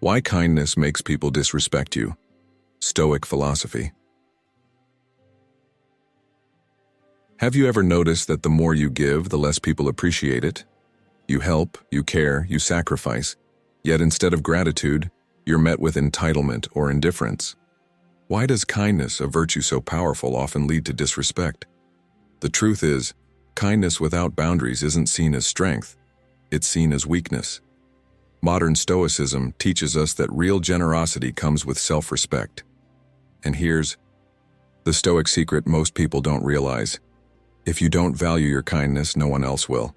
Why kindness makes people disrespect you. Stoic philosophy. Have you ever noticed that the more you give, the less people appreciate it? You help, you care, you sacrifice, yet instead of gratitude, you're met with entitlement or indifference. Why does kindness, a virtue so powerful, often lead to disrespect? The truth is, kindness without boundaries isn't seen as strength, it's seen as weakness. Modern Stoicism teaches us that real generosity comes with self-respect. And here's the Stoic secret most people don't realize. If you don't value your kindness, no one else will.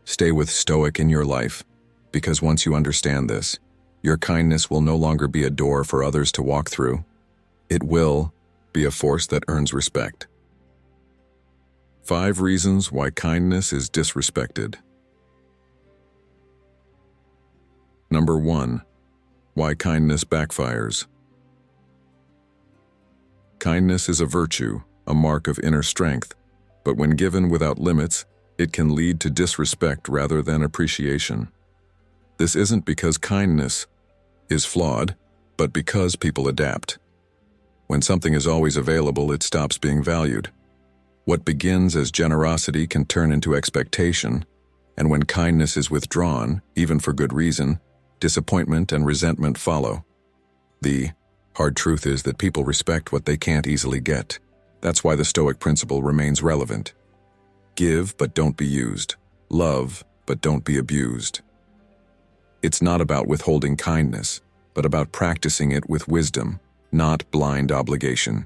Stay with Stoic in your life, because once you understand this, your kindness will no longer be a door for others to walk through. It will be a force that earns respect. 5 reasons why kindness is disrespected. Number 1. Why kindness backfires. Kindness is a virtue, a mark of inner strength, but when given without limits, it can lead to disrespect rather than appreciation. This isn't because kindness is flawed, but because people adapt. When something is always available, it stops being valued. What begins as generosity can turn into expectation, and when kindness is withdrawn, even for good reason, disappointment and resentment follow. The hard truth is that people respect what they can't easily get. That's why the Stoic principle remains relevant. Give, but don't be used. Love, but don't be abused. It's not about withholding kindness, but about practicing it with wisdom, not blind obligation.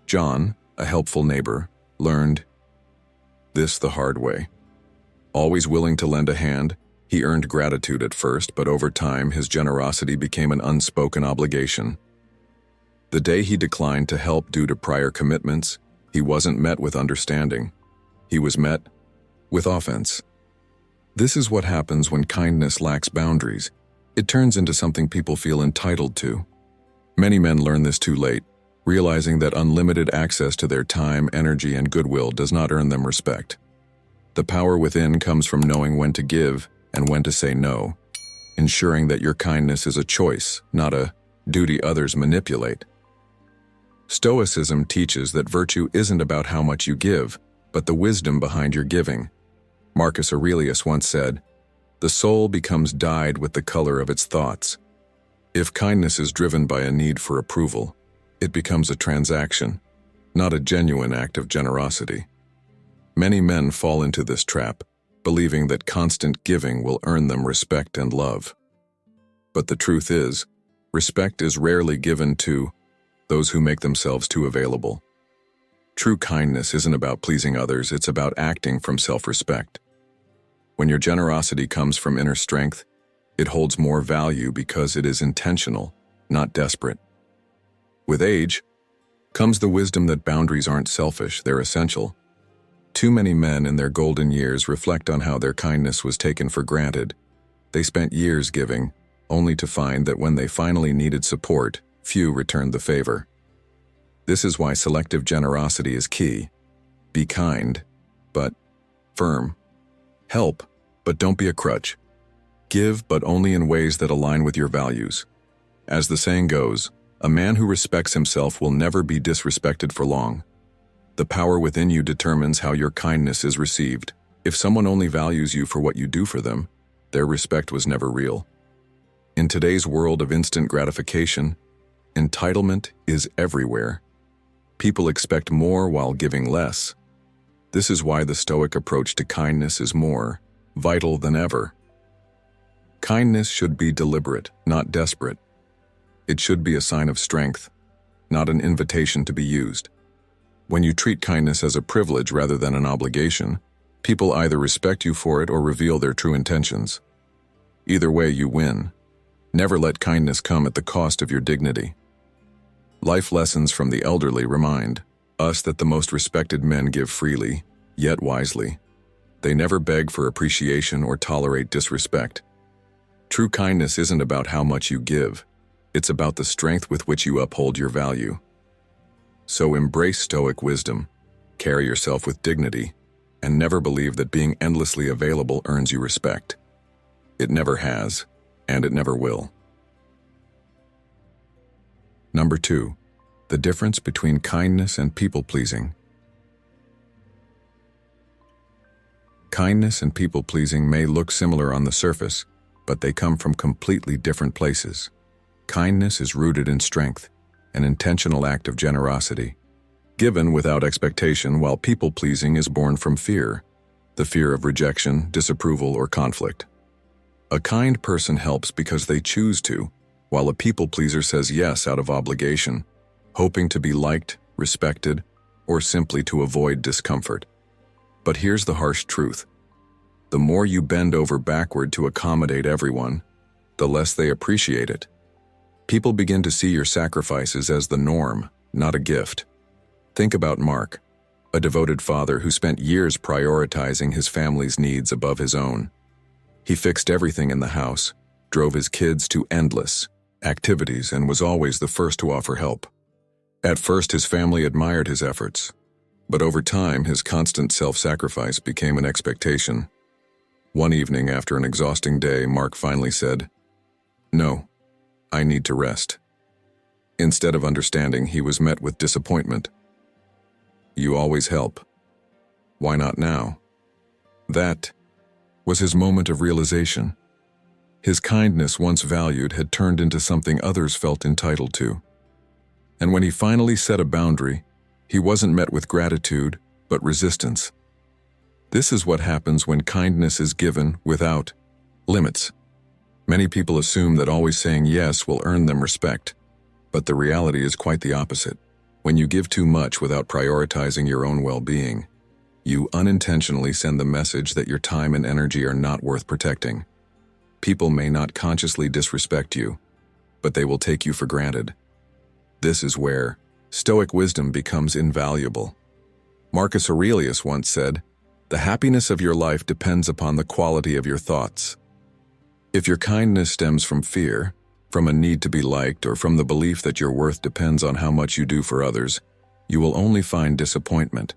John, a helpful neighbor, learned this the hard way. Always willing to lend a hand, he earned gratitude at first, but over time his generosity became an unspoken obligation. The day he declined to help due to prior commitments, he wasn't met with understanding. He was met with offense. This is what happens when kindness lacks boundaries. It turns into something people feel entitled to. Many men learn this too late, realizing that unlimited access to their time, energy, and goodwill does not earn them respect. The power within comes from knowing when to give and when to say no, ensuring that your kindness is a choice, not a duty others manipulate. Stoicism teaches that virtue isn't about how much you give, but the wisdom behind your giving. Marcus Aurelius once said, "The soul becomes dyed with the color of its thoughts." If kindness is driven by a need for approval, it becomes a transaction, not a genuine act of generosity. Many men fall into this trap, believing that constant giving will earn them respect and love. But the truth is, respect is rarely given to those who make themselves too available. True kindness isn't about pleasing others, it's about acting from self-respect. When your generosity comes from inner strength, it holds more value because it is intentional, not desperate. With age comes the wisdom that boundaries aren't selfish, they're essential. Too many men in their golden years reflect on how their kindness was taken for granted. They spent years giving, only to find that when they finally needed support, few returned the favor. This is why selective generosity is key. Be kind, but firm. Help, but don't be a crutch. Give, but only in ways that align with your values. As the saying goes, a man who respects himself will never be disrespected for long. The power within you determines how your kindness is received. If someone only values you for what you do for them, their respect was never real. In today's world of instant gratification, entitlement is everywhere. People expect more while giving less. This is why the Stoic approach to kindness is more vital than ever. Kindness should be deliberate, not desperate. It should be a sign of strength, not an invitation to be used. When you treat kindness as a privilege rather than an obligation, people either respect you for it or reveal their true intentions. Either way, you win. Never let kindness come at the cost of your dignity. Life lessons from the elderly remind us that the most respected men give freely, yet wisely. They never beg for appreciation or tolerate disrespect. True kindness isn't about how much you give. It's about the strength with which you uphold your value. So embrace Stoic wisdom, carry yourself with dignity, and never believe that being endlessly available earns you respect. It never has, and it never will. Number 2. The difference between kindness and people-pleasing. Kindness and people-pleasing may look similar on the surface, but they come from completely different places. Kindness is rooted in strength, an intentional act of generosity, given without expectation, while people-pleasing is born from fear, the fear of rejection, disapproval, or conflict. A kind person helps because they choose to, while a people-pleaser says yes out of obligation, hoping to be liked, respected, or simply to avoid discomfort. But here's the harsh truth. The more you bend over backward to accommodate everyone, the less they appreciate it. People begin to see your sacrifices as the norm, not a gift. Think about Mark, a devoted father who spent years prioritizing his family's needs above his own. He fixed everything in the house, drove his kids to endless activities, and was always the first to offer help. At first, his family admired his efforts, but over time, his constant self-sacrifice became an expectation. One evening, after an exhausting day, Mark finally said, "No, I need to rest." Instead of understanding, he was met with disappointment. "You always help. Why not now?" That was his moment of realization. His kindness, once valued, had turned into something others felt entitled to. And when he finally set a boundary, he wasn't met with gratitude, but resistance. This is what happens when kindness is given without limits. Many people assume that always saying yes will earn them respect, but the reality is quite the opposite. When you give too much without prioritizing your own well-being, you unintentionally send the message that your time and energy are not worth protecting. People may not consciously disrespect you, but they will take you for granted. This is where Stoic wisdom becomes invaluable. Marcus Aurelius once said, "The happiness of your life depends upon the quality of your thoughts." If your kindness stems from fear, from a need to be liked, or from the belief that your worth depends on how much you do for others, you will only find disappointment.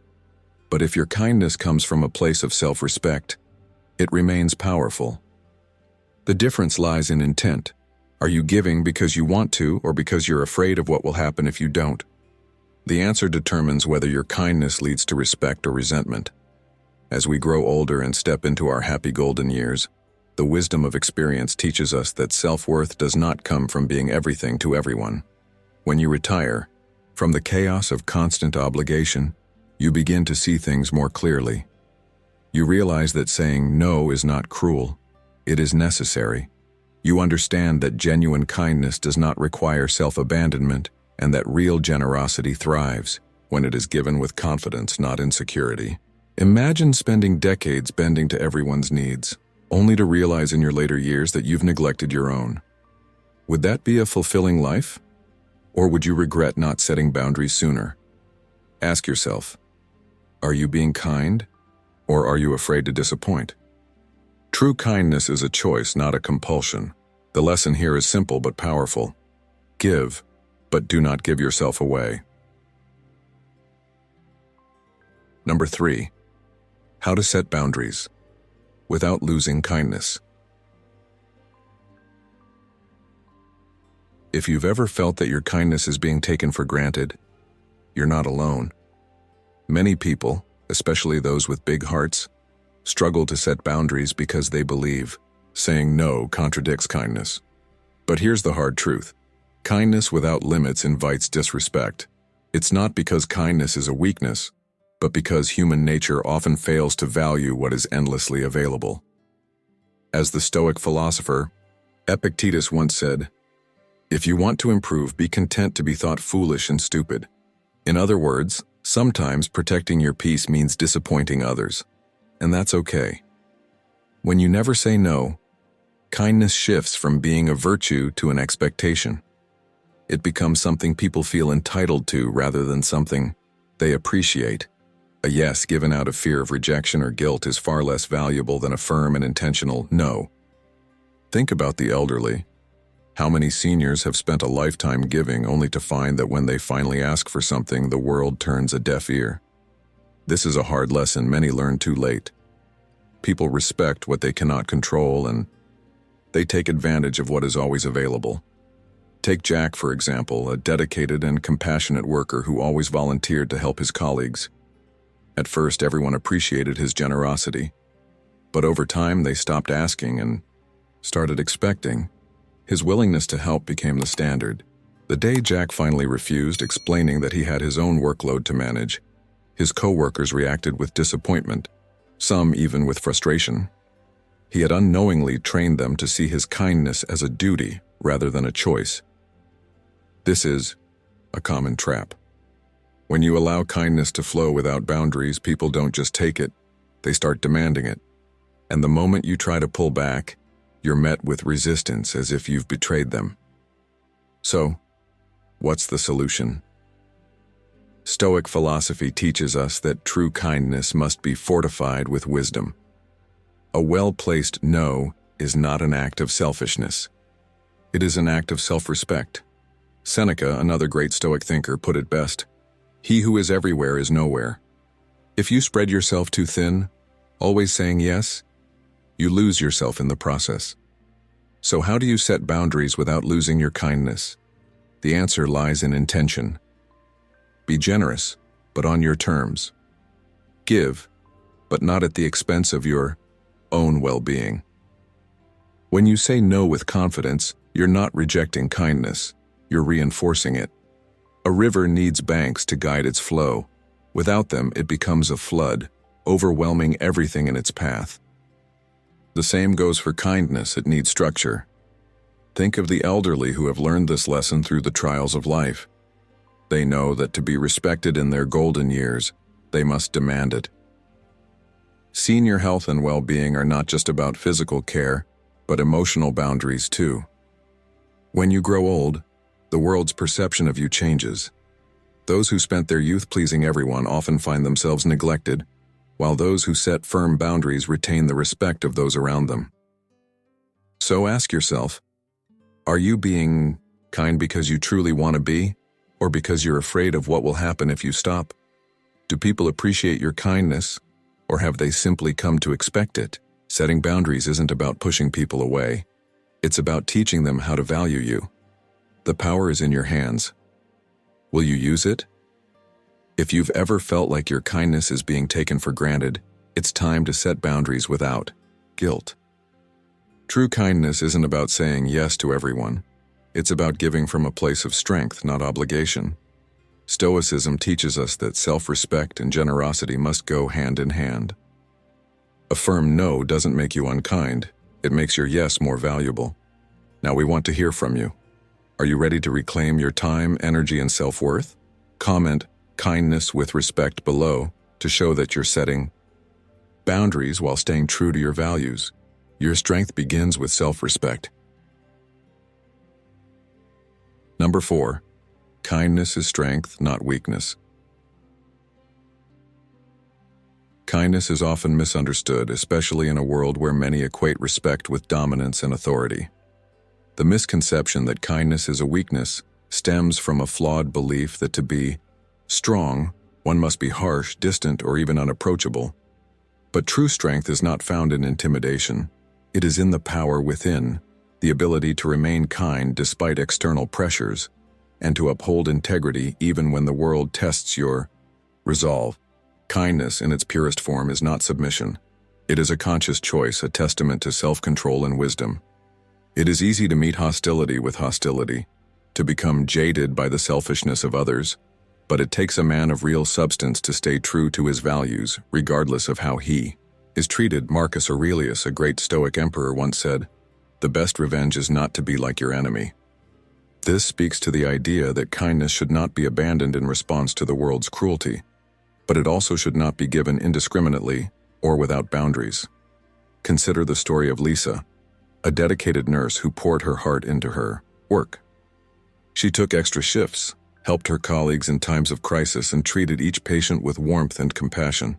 But if your kindness comes from a place of self-respect, it remains powerful. The difference lies in intent. Are you giving because you want to, or because you're afraid of what will happen if you don't? The answer determines whether your kindness leads to respect or resentment. As we grow older and step into our happy golden years, the wisdom of experience teaches us that self-worth does not come from being everything to everyone. When you retire from the chaos of constant obligation, you begin to see things more clearly. You realize that saying no is not cruel, it is necessary. You understand that genuine kindness does not require self-abandonment, and that real generosity thrives when it is given with confidence, not insecurity. Imagine spending decades bending to everyone's needs, only to realize in your later years that you've neglected your own. Would that be a fulfilling life? Or would you regret not setting boundaries sooner? Ask yourself, are you being kind, or are you afraid to disappoint? True kindness is a choice, not a compulsion. The lesson here is simple but powerful. Give, but do not give yourself away. Number 3. How to set boundaries without losing kindness. If you've ever felt that your kindness is being taken for granted, you're not alone. Many people, especially those with big hearts, struggle to set boundaries because they believe saying no contradicts kindness. But here's the hard truth. Kindness without limits invites disrespect. It's not because kindness is a weakness, but because human nature often fails to value what is endlessly available. As the Stoic philosopher Epictetus once said, "If you want to improve, be content to be thought foolish and stupid." In other words, sometimes protecting your peace means disappointing others, and that's okay. When you never say no, kindness shifts from being a virtue to an expectation. It becomes something people feel entitled to rather than something they appreciate. A yes given out of fear of rejection or guilt is far less valuable than a firm and intentional no. Think about the elderly. How many seniors have spent a lifetime giving only to find that when they finally ask for something, the world turns a deaf ear? This is a hard lesson many learn too late. People respect what they cannot control, and they take advantage of what is always available. Take Jack, for example, a dedicated and compassionate worker who always volunteered to help his colleagues. At first, everyone appreciated his generosity, but over time they stopped asking and started expecting. His willingness to help became the standard. The day Jack finally refused, explaining that he had his own workload to manage, his co-workers reacted with disappointment, some even with frustration. He had unknowingly trained them to see his kindness as a duty rather than a choice. This is a common trap. When you allow kindness to flow without boundaries, people don't just take it, they start demanding it. And the moment you try to pull back, you're met with resistance as if you've betrayed them. So, what's the solution? Stoic philosophy teaches us that true kindness must be fortified with wisdom. A well-placed no is not an act of selfishness. It is an act of self-respect. Seneca, another great Stoic thinker, put it best: "He who is everywhere is nowhere." If you spread yourself too thin, always saying yes, you lose yourself in the process. So how do you set boundaries without losing your kindness? The answer lies in intention. Be generous, but on your terms. Give, but not at the expense of your own well-being. When you say no with confidence, you're not rejecting kindness, you're reinforcing it. A river needs banks to guide its flow. Without them, it becomes a flood, overwhelming everything in its path. The same goes for kindness, it needs structure. Think of the elderly who have learned this lesson through the trials of life. They know that to be respected in their golden years, they must demand it. Senior health and well-being are not just about physical care, but emotional boundaries too. When you grow old, the world's perception of you changes. Those who spent their youth pleasing everyone often find themselves neglected, while those who set firm boundaries retain the respect of those around them. So ask yourself, are you being kind because you truly want to be, or because you're afraid of what will happen if you stop? Do people appreciate your kindness, or have they simply come to expect it? Setting boundaries isn't about pushing people away. It's about teaching them how to value you. The power is in your hands. Will you use it? If you've ever felt like your kindness is being taken for granted, it's time to set boundaries without guilt. True kindness isn't about saying yes to everyone. It's about giving from a place of strength, not obligation. Stoicism teaches us that self-respect and generosity must go hand in hand. A firm no doesn't make you unkind, it makes your yes more valuable. Now we want to hear from you. Are you ready to reclaim your time, energy, and self-worth? Comment "kindness with respect" below to show that you're setting boundaries while staying true to your values. Your strength begins with self-respect. Number 4. Kindness is strength, not weakness. Kindness is often misunderstood, especially in a world where many equate respect with dominance and authority. The misconception that kindness is a weakness stems from a flawed belief that to be strong, one must be harsh, distant, or even unapproachable. But true strength is not found in intimidation. It is in the power within, the ability to remain kind despite external pressures, and to uphold integrity even when the world tests your resolve. Kindness in its purest form is not submission. It is a conscious choice, a testament to self-control and wisdom. It is easy to meet hostility with hostility, to become jaded by the selfishness of others, but it takes a man of real substance to stay true to his values, regardless of how he is treated. Marcus Aurelius, a great Stoic emperor, once said, "The best revenge is not to be like your enemy." This speaks to the idea that kindness should not be abandoned in response to the world's cruelty, but it also should not be given indiscriminately or without boundaries. Consider the story of Lisa, a dedicated nurse who poured her heart into her work. She took extra shifts, helped her colleagues in times of crisis, and treated each patient with warmth and compassion.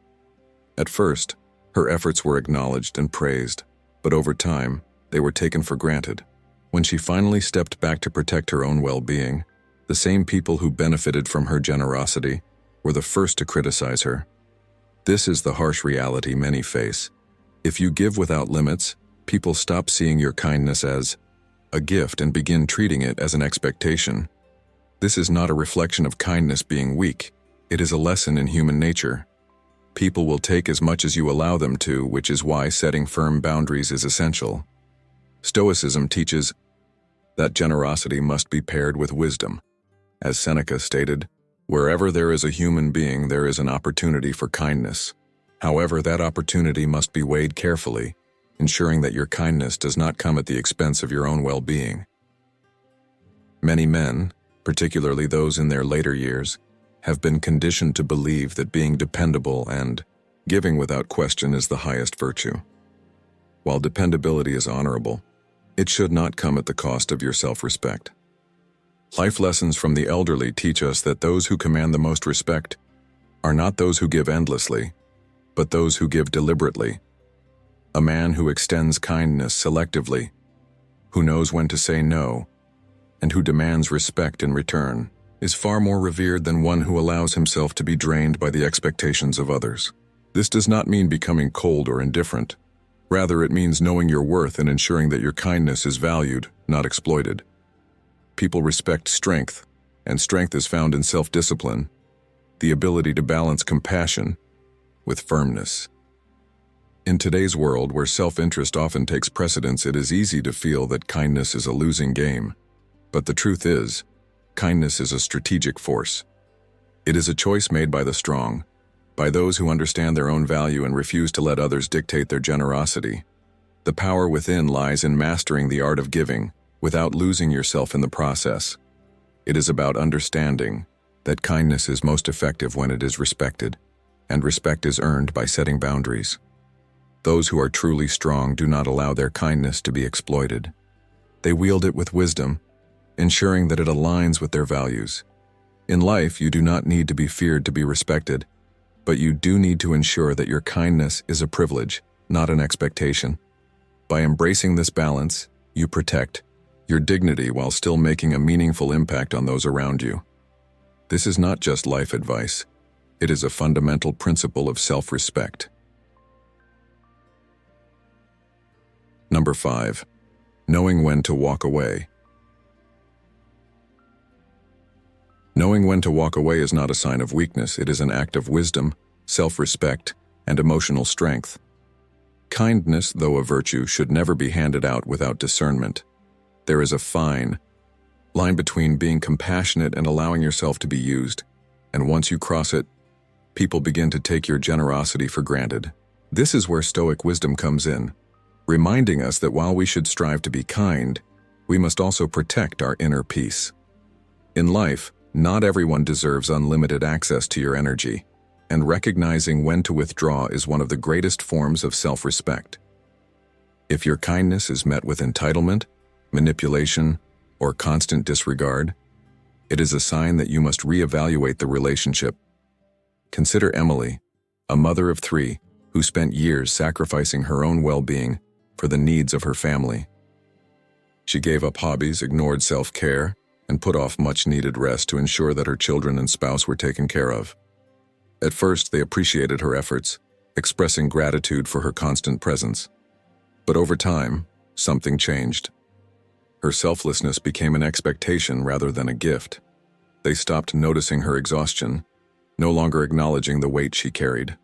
At first, her efforts were acknowledged and praised, but over time, they were taken for granted. When she finally stepped back to protect her own well-being, the same people who benefited from her generosity were the first to criticize her. This is the harsh reality many face. If you give without limits, people stop seeing your kindness as a gift, and begin treating it as an expectation. This is not a reflection of kindness being weak. It is a lesson in human nature. People will take as much as you allow them to, which is why setting firm boundaries is essential. Stoicism teaches that generosity must be paired with wisdom. As Seneca stated, "Wherever there is a human being, there is an opportunity for kindness. However, that opportunity must be weighed carefully, ensuring that your kindness does not come at the expense of your own well-being." Many men, particularly those in their later years, have been conditioned to believe that being dependable and giving without question is the highest virtue. While dependability is honorable, it should not come at the cost of your self-respect. Life lessons from the elderly teach us that those who command the most respect are not those who give endlessly, but those who give deliberately. A man who extends kindness selectively, who knows when to say no, and who demands respect in return, is far more revered than one who allows himself to be drained by the expectations of others. This does not mean becoming cold or indifferent. Rather, it means knowing your worth and ensuring that your kindness is valued, not exploited. People respect strength, and strength is found in self-discipline, the ability to balance compassion with firmness. In today's world, where self-interest often takes precedence, it is easy to feel that kindness is a losing game. But the truth is, kindness is a strategic force. It is a choice made by the strong, by those who understand their own value and refuse to let others dictate their generosity. The power within lies in mastering the art of giving, without losing yourself in the process. It is about understanding that kindness is most effective when it is respected, and respect is earned by setting boundaries. Those who are truly strong do not allow their kindness to be exploited. They wield it with wisdom, ensuring that it aligns with their values. In life, you do not need to be feared to be respected, but you do need to ensure that your kindness is a privilege, not an expectation. By embracing this balance, you protect your dignity while still making a meaningful impact on those around you. This is not just life advice. It is a fundamental principle of self-respect. Number 5. Knowing when to walk away. Knowing when to walk away is not a sign of weakness. It is an act of wisdom, self-respect, and emotional strength. Kindness, though a virtue, should never be handed out without discernment. There is a fine line between being compassionate and allowing yourself to be used, and once you cross it, people begin to take your generosity for granted. This is where Stoic wisdom comes in, reminding us that while we should strive to be kind, we must also protect our inner peace. In life, not everyone deserves unlimited access to your energy, and recognizing when to withdraw is one of the greatest forms of self-respect. If your kindness is met with entitlement, manipulation, or constant disregard, it is a sign that you must reevaluate the relationship. Consider Emily, a mother of 3, who spent years sacrificing her own well-being for the needs of her family. She gave up hobbies, ignored self-care, and put off much-needed rest to ensure that her children and spouse were taken care of. At first, they appreciated her efforts, expressing gratitude for her constant presence. But over time, something changed. Her selflessness became an expectation rather than a gift. They stopped noticing her exhaustion, no longer acknowledging the weight she carried.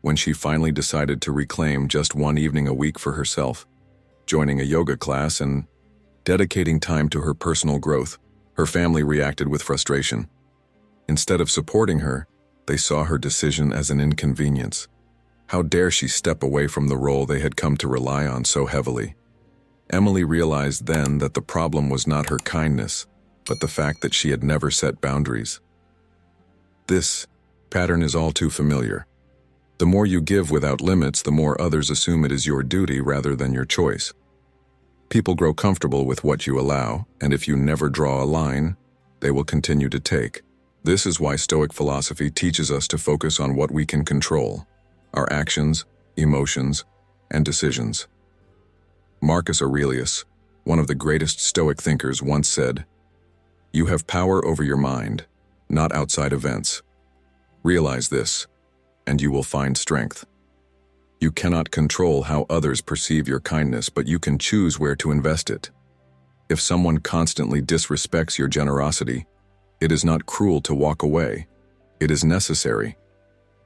When she finally decided to reclaim just one evening a week for herself, joining a yoga class and dedicating time to her personal growth, her family reacted with frustration. Instead of supporting her, they saw her decision as an inconvenience. How dare she step away from the role they had come to rely on so heavily? Emily realized then that the problem was not her kindness, but the fact that she had never set boundaries. This pattern is all too familiar. The more you give without limits, the more others assume it is your duty rather than your choice. People grow comfortable with what you allow, and if you never draw a line, they will continue to take. This is why Stoic philosophy teaches us to focus on what we can control: our actions, emotions, and decisions. Marcus Aurelius, one of the greatest Stoic thinkers, once said, "You have power over your mind, not outside events. Realize this, and you will find strength." You cannot control how others perceive your kindness, but you can choose where to invest it. If someone constantly disrespects your generosity, it is not cruel to walk away. It is necessary.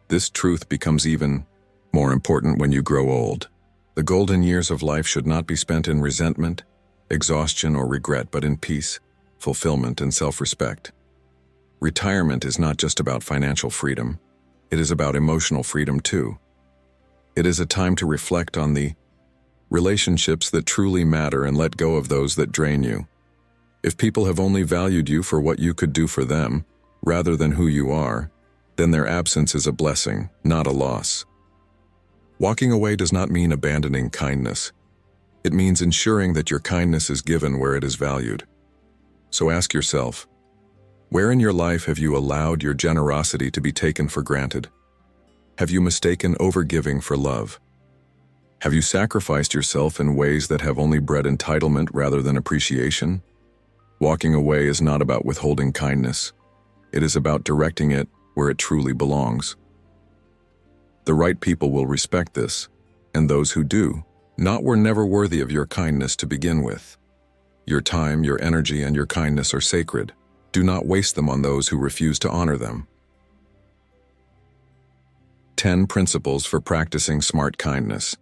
This truth becomes even more important when you grow old. The golden years of life should not be spent in resentment, exhaustion, or regret, but in peace, fulfillment, and self-respect. Retirement is not just about financial freedom. It is about emotional freedom too. It is a time to reflect on the relationships that truly matter and let go of those that drain you. If people have only valued you for what you could do for them, rather than who you are, then their absence is a blessing, not a loss. Walking away does not mean abandoning kindness. It means ensuring that your kindness is given where it is valued. So ask yourself, where in your life have you allowed your generosity to be taken for granted? Have you mistaken overgiving for love? Have you sacrificed yourself in ways that have only bred entitlement rather than appreciation? Walking away is not about withholding kindness. It is about directing it where it truly belongs. The right people will respect this, and those who do, were never worthy of your kindness to begin with. Your time, your energy, and your kindness are sacred. Do not waste them on those who refuse to honor them. 10 principles for practicing smart kindness.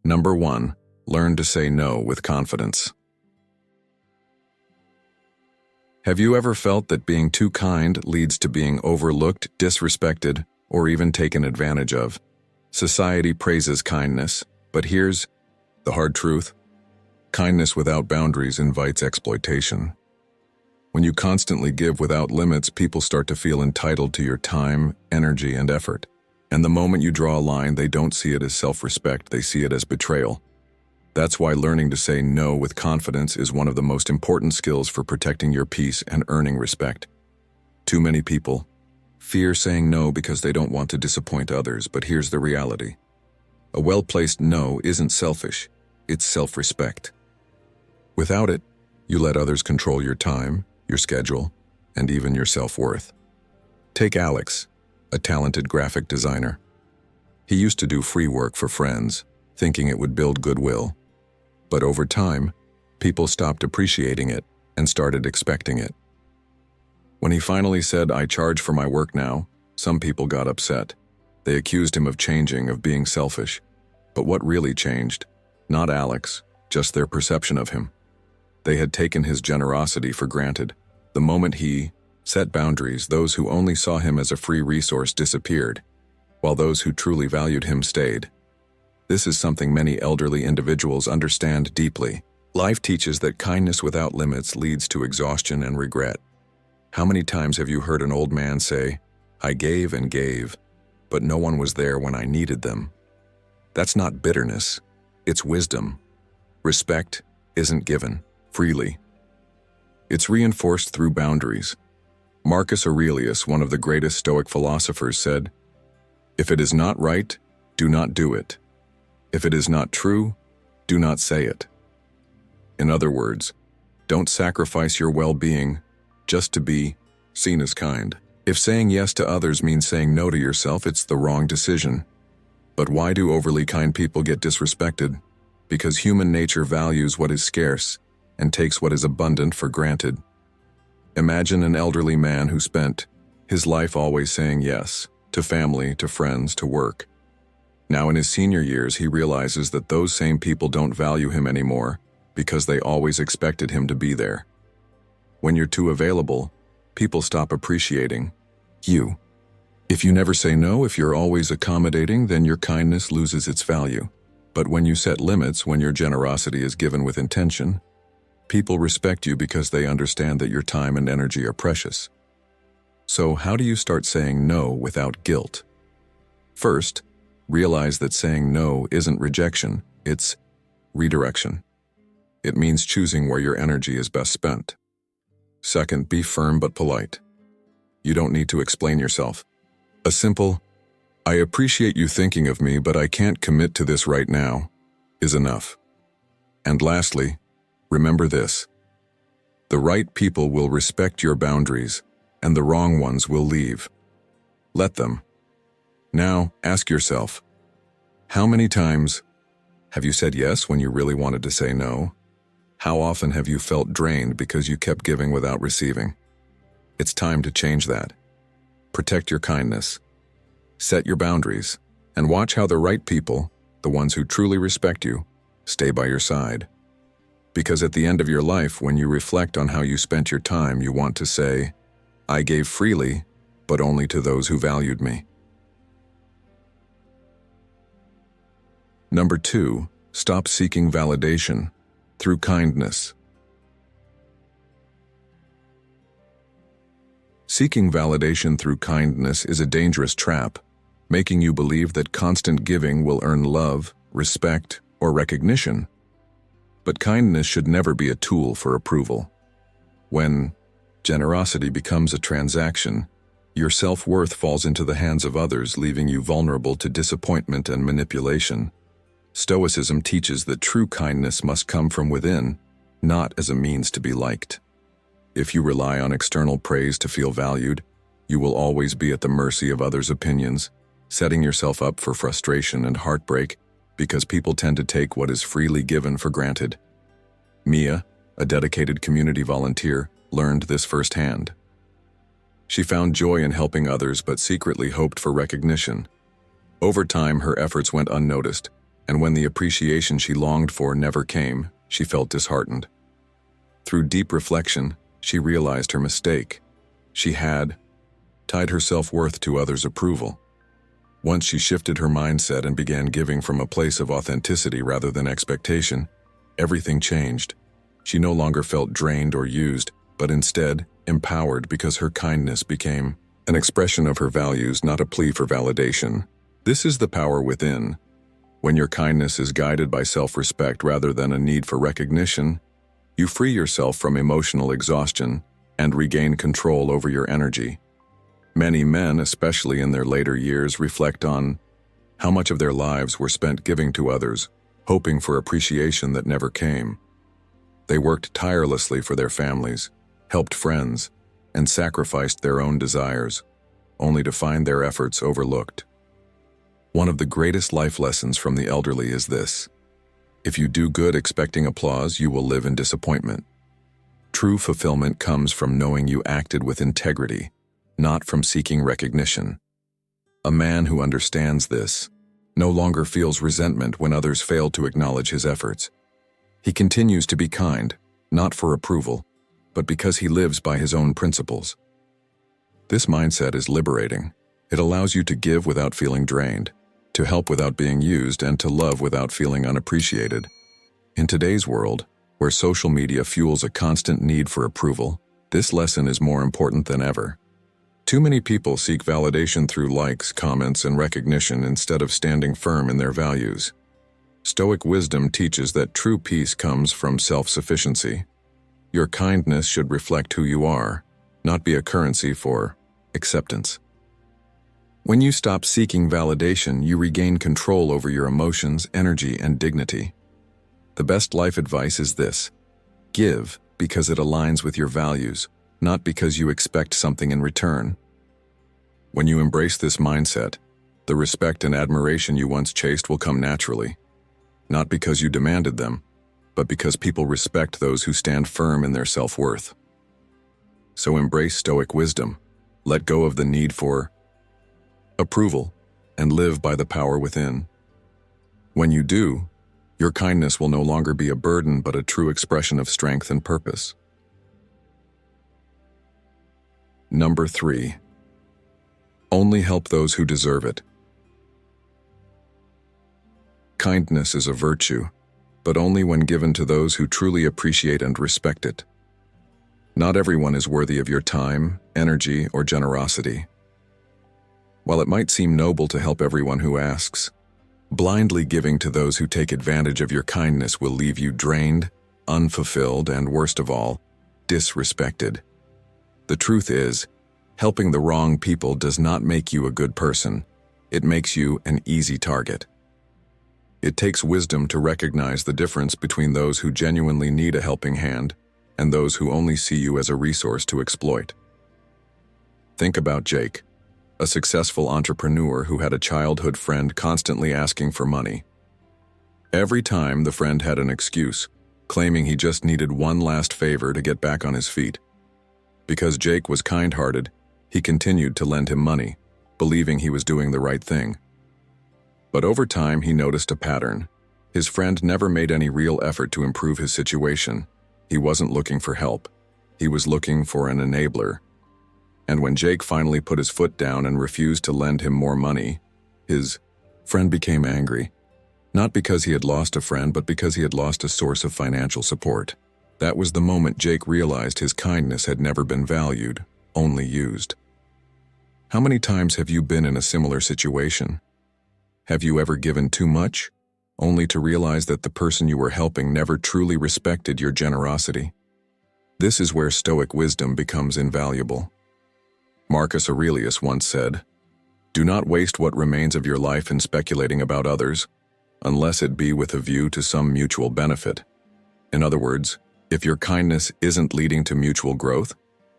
Number 1. Learn to say no with confidence. Have you ever felt that being too kind leads to being overlooked, disrespected, or even taken advantage of? Society praises kindness, but here's the hard truth. Kindness without boundaries invites exploitation. When you constantly give without limits, people start to feel entitled to your time, energy, and effort. And the moment you draw a line, they don't see it as self-respect, they see it as betrayal. That's why learning to say no with confidence is one of the most important skills for protecting your peace and earning respect. Too many people fear saying no because they don't want to disappoint others, but here's the reality. A well-placed no isn't selfish, it's self-respect. Without it, you let others control your time, your schedule, and even your self-worth. Take Alex, a talented graphic designer. He used to do free work for friends, thinking it would build goodwill. But over time, people stopped appreciating it and started expecting it. When he finally said, "I charge for my work now," some people got upset. They accused him of changing, of being selfish. But what really changed? Not Alex, just their perception of him. They had taken his generosity for granted. The moment he set boundaries, those who only saw him as a free resource disappeared, while those who truly valued him stayed. This is something many elderly individuals understand deeply. Life teaches that kindness without limits leads to exhaustion and regret. How many times have you heard an old man say, "I gave and gave, but no one was there when I needed them"? That's not bitterness, it's wisdom. Respect isn't given freely. It's reinforced through boundaries. Marcus Aurelius, one of the greatest Stoic philosophers, said, "If it is not right, do not do it. If it is not true, do not say it." In other words, don't sacrifice your well-being just to be seen as kind. If saying yes to others means saying no to yourself, it's the wrong decision. But why do overly kind people get disrespected? Because human nature values what is scarce and takes what is abundant for granted. Imagine an elderly man who spent his life always saying yes, to family, to friends, to work. Now in his senior years, he realizes that those same people don't value him anymore because they always expected him to be there. When you're too available, people stop appreciating you. If you never say no, if you're always accommodating, then your kindness loses its value. But when you set limits, when your generosity is given with intention, people respect you because they understand that your time and energy are precious. So how do you start saying no without guilt? First, realize that saying no isn't rejection, it's redirection. It means choosing where your energy is best spent. Second, be firm but polite. You don't need to explain yourself. A simple, "I appreciate you thinking of me, but I can't commit to this right now," is enough. And lastly, remember this. The right people will respect your boundaries, and the wrong ones will leave. Let them. Now, ask yourself, how many times Have you said yes when you really wanted to say no? How often have you felt drained because you kept giving without receiving? It's time to change that. Protect your kindness. Set your boundaries, and watch how the right people, the ones who truly respect you, stay by your side. Because at the end of your life, when you reflect on how you spent your time, you want to say, I gave freely, but only to those who valued me. Number 2, stop seeking validation through kindness. Seeking validation through kindness is a dangerous trap, making you believe that constant giving will earn love, respect, or recognition. But kindness should never be a tool for approval. When generosity becomes a transaction, your self-worth falls into the hands of others, leaving you vulnerable to disappointment and manipulation. Stoicism teaches that true kindness must come from within, not as a means to be liked. If you rely on external praise to feel valued, you will always be at the mercy of others' opinions, setting yourself up for frustration and heartbreak because people tend to take what is freely given for granted. Mia, a dedicated community volunteer, learned this firsthand. She found joy in helping others but secretly hoped for recognition. Over time, her efforts went unnoticed, and when the appreciation she longed for never came, she felt disheartened. Through deep reflection, she realized her mistake. She had tied her self-worth to others' approval. Once she shifted her mindset and began giving from a place of authenticity rather than expectation, everything changed. She no longer felt drained or used, but instead empowered because her kindness became an expression of her values, not a plea for validation. This is the power within. When your kindness is guided by self-respect rather than a need for recognition, you free yourself from emotional exhaustion and regain control over your energy. Many men, especially in their later years, reflect on how much of their lives were spent giving to others, hoping for appreciation that never came. They worked tirelessly for their families, helped friends, and sacrificed their own desires, only to find their efforts overlooked. One of the greatest life lessons from the elderly is this: if you do good expecting applause, you will live in disappointment. True fulfillment comes from knowing you acted with integrity, not from seeking recognition. A man who understands this no longer feels resentment when others fail to acknowledge his efforts. He continues to be kind, not for approval, but because he lives by his own principles. This mindset is liberating. It allows you to give without feeling drained, to help without being used, and to love without feeling unappreciated. In today's world, where social media fuels a constant need for approval, this lesson is more important than ever. Too many people seek validation through likes, comments, and recognition instead of standing firm in their values. Stoic wisdom teaches that true peace comes from self-sufficiency. Your kindness should reflect who you are, not be a currency for acceptance. When you stop seeking validation, you regain control over your emotions, energy, and dignity. The best life advice is this: give because it aligns with your values, not because you expect something in return. When you embrace this mindset, the respect and admiration you once chased will come naturally, not because you demanded them, but because people respect those who stand firm in their self-worth. So embrace Stoic wisdom, let go of the need for approval, and live by the power within. When you do, your kindness will no longer be a burden but a true expression of strength and purpose. Number 3. Only help those who deserve it. Kindness is a virtue, but only when given to those who truly appreciate and respect it. Not everyone is worthy of your time, energy, or generosity. While it might seem noble to help everyone who asks, blindly giving to those who take advantage of your kindness will leave you drained, unfulfilled, and worst of all, disrespected. The truth is, helping the wrong people does not make you a good person. It makes you an easy target. It takes wisdom to recognize the difference between those who genuinely need a helping hand and those who only see you as a resource to exploit. Think about Jake, a successful entrepreneur who had a childhood friend constantly asking for money. Every time the friend had an excuse, claiming he just needed one last favor to get back on his feet. Because Jake was kind-hearted, he continued to lend him money, believing he was doing the right thing. But over time, he noticed a pattern. His friend never made any real effort to improve his situation. He wasn't looking for help. He was looking for an enabler. And when Jake finally put his foot down and refused to lend him more money, his friend became angry. Not because he had lost a friend, but because he had lost a source of financial support. That was the moment Jake realized his kindness had never been valued, only used. How many times have you been in a similar situation? Have you ever given too much, only to realize that the person you were helping never truly respected your generosity? This is where Stoic wisdom becomes invaluable. Marcus Aurelius once said, "Do not waste what remains of your life in speculating about others, unless it be with a view to some mutual benefit." In other words, if your kindness isn't leading to mutual growth,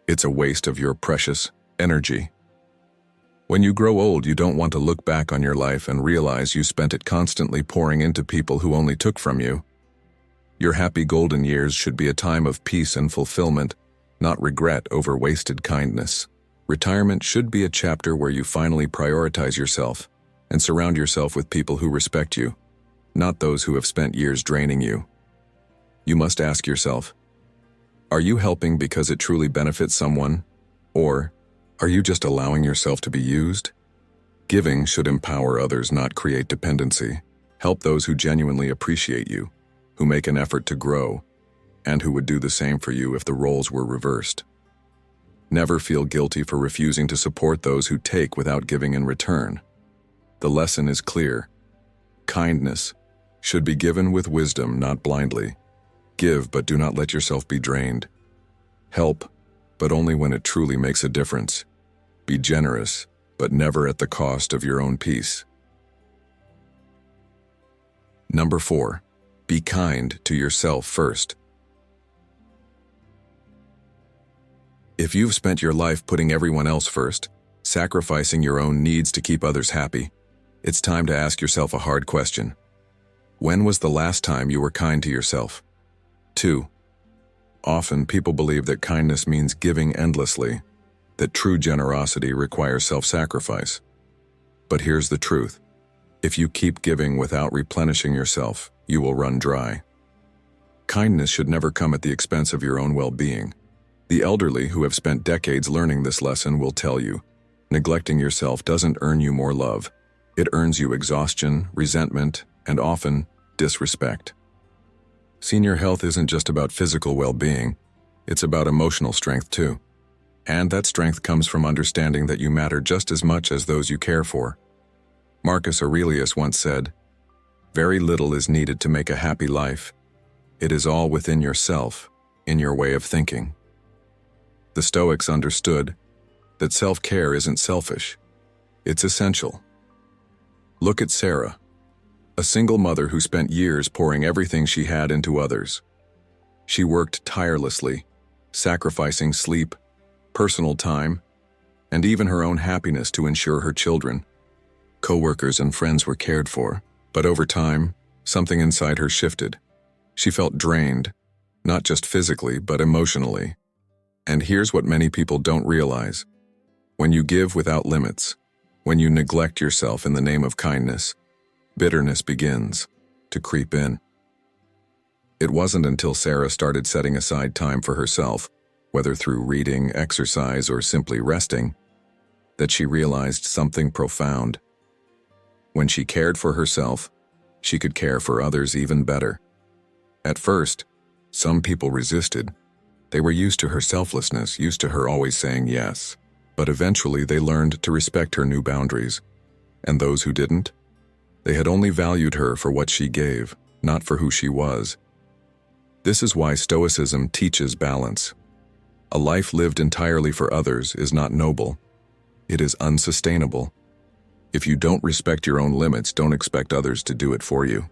it's a waste of your precious energy. When you grow old, you don't want to look back on your life and realize you spent it constantly pouring into people who only took from you. Your happy golden years should be a time of peace and fulfillment, not regret over wasted kindness. Retirement should be a chapter where you finally prioritize yourself and surround yourself with people who respect you, not those who have spent years draining you. You must ask yourself, are you helping because it truly benefits someone, or are you just allowing yourself to be used? Giving should empower others, not create dependency. Help those who genuinely appreciate you, who make an effort to grow, and who would do the same for you if the roles were reversed. Never feel guilty for refusing to support those who take without giving in return. The lesson is clear. Kindness should be given with wisdom, not blindly. Give, but do not let yourself be drained. Help, but only when it truly makes a difference. Be generous, but never at the cost of your own peace. Number 4, be kind to yourself first. If you've spent your life putting everyone else first, sacrificing your own needs to keep others happy, it's time to ask yourself a hard question. When was the last time you were kind to yourself? 2. Often people believe that kindness means giving endlessly, that true generosity requires self-sacrifice. But here's the truth. If you keep giving without replenishing yourself, you will run dry. Kindness should never come at the expense of your own well-being. The elderly who have spent decades learning this lesson will tell you, neglecting yourself doesn't earn you more love. It earns you exhaustion, resentment, and often disrespect. Senior health isn't just about physical well-being, it's about emotional strength too. And that strength comes from understanding that you matter just as much as those you care for. Marcus Aurelius once said, "Very little is needed to make a happy life. It is all within yourself, in your way of thinking." The Stoics understood that self-care isn't selfish, it's essential. Look at Sarah, a single mother who spent years pouring everything she had into others. She worked tirelessly, sacrificing sleep, personal time, and even her own happiness to ensure her children, co-workers, and friends were cared for. But over time, something inside her shifted. She felt drained, not just physically, but emotionally. And here's what many people don't realize. When you give without limits, when you neglect yourself in the name of kindness, bitterness begins to creep in. It wasn't until Sarah started setting aside time for herself, whether through reading, exercise, or simply resting, that she realized something profound. When she cared for herself, she could care for others even better. At first, some people resisted. They were used to her selflessness, used to her always saying yes. But eventually they learned to respect her new boundaries. And those who didn't? They had only valued her for what she gave, not for who she was. This is why Stoicism teaches balance. A life lived entirely for others is not noble. It is unsustainable. If you don't respect your own limits, don't expect others to do it for you.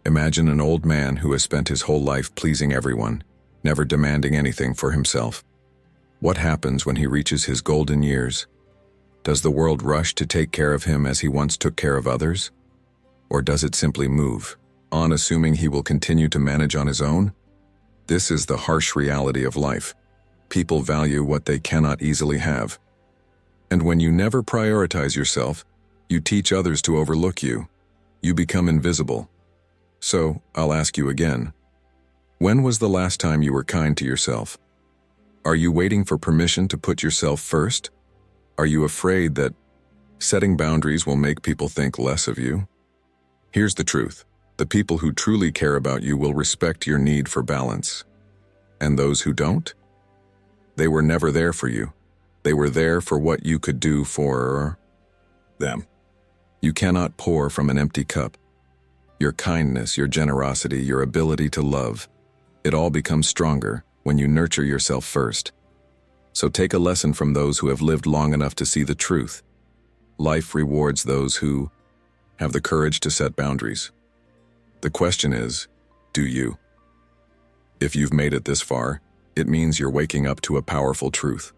Imagine an old man who has spent his whole life pleasing everyone, never demanding anything for himself. What happens when he reaches his golden years? Does the world rush to take care of him as he once took care of others? Or does it simply move, on assuming he will continue to manage on his own? This is the harsh reality of life. People value what they cannot easily have. And when you never prioritize yourself, you teach others to overlook you. You become invisible. So, I'll ask you again. When was the last time you were kind to yourself? Are you waiting for permission to put yourself first? Are you afraid that setting boundaries will make people think less of you? Here's the truth. The people who truly care about you will respect your need for balance. And those who don't? They were never there for you. They were there for what you could do for them. You cannot pour from an empty cup. Your kindness, your generosity, your ability to love, it all becomes stronger when you nurture yourself first. So take a lesson from those who have lived long enough to see the truth. Life rewards those who have the courage to set boundaries. The question is, do you? If you've made it this far, it means you're waking up to a powerful truth.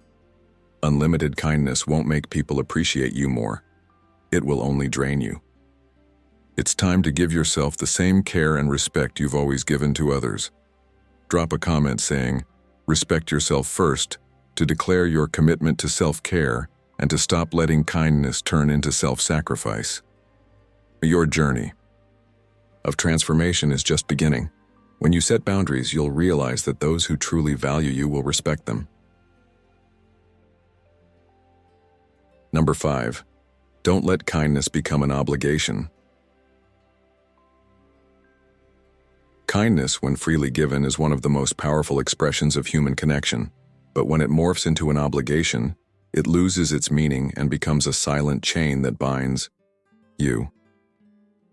Unlimited kindness won't make people appreciate you more. It will only drain you. It's time to give yourself the same care and respect you've always given to others. Drop a comment saying, "Respect yourself first," to declare your commitment to self-care and to stop letting kindness turn into self-sacrifice. Your journey of transformation is just beginning. When you set boundaries, you'll realize that those who truly value you will respect them. Number 5. Don't let kindness become an obligation. Kindness, when freely given, is one of the most powerful expressions of human connection. But when it morphs into an obligation, it loses its meaning and becomes a silent chain that binds you.